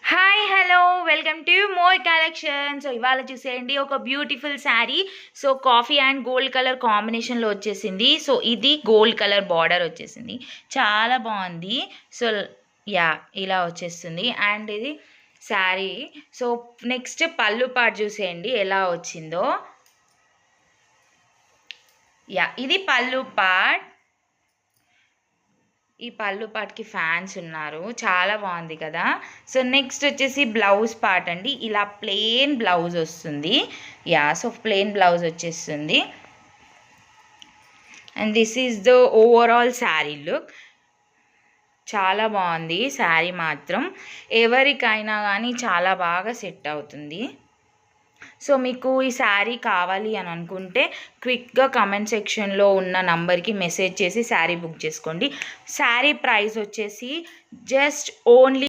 Hi hello welcome to more collection. So ఇవాళ చూసేయండి ఒక beautiful sari. So coffee and gold colour కాంబినేషన్లో వచ్చేసింది. సో ఇది గోల్డ్ కలర్ బార్డర్ వచ్చేసింది, చాలా బాగుంది. సో యా ఇలా వచ్చేస్తుంది అండ్ ఇది శారీ. సో నెక్స్ట్ పళ్ళు పార్ట్ చూసేయండి ఎలా వచ్చిందో. యా ఇది పళ్ళు పార్ట్. ఈ పళ్ళు పార్ట్కి ఫ్యాన్స్ ఉన్నారు, చాలా బాగుంది కదా. సో నెక్స్ట్ వచ్చేసి బ్లౌజ్ పార్ట్ అండి. ఇలా ప్లెయిన్ బ్లౌజ్ వస్తుంది. యా సో ప్లెయిన్ బ్లౌజ్ వచ్చేస్తుంది and this is the overall sari look. చాలా బాగుంది శారీ మాత్రం, ఎవరికైనా కానీ చాలా బాగా సెట్ అవుతుంది. సో మీకు ఈ శారీ కావాలి అని అనుకుంటే క్విక్గా కమెంట్ సెక్షన్లో ఉన్న నంబర్కి మెసేజ్ చేసి శారీ బుక్ చేసుకోండి. శారీ ప్రైస్ వచ్చేసి జస్ట్ ఓన్లీ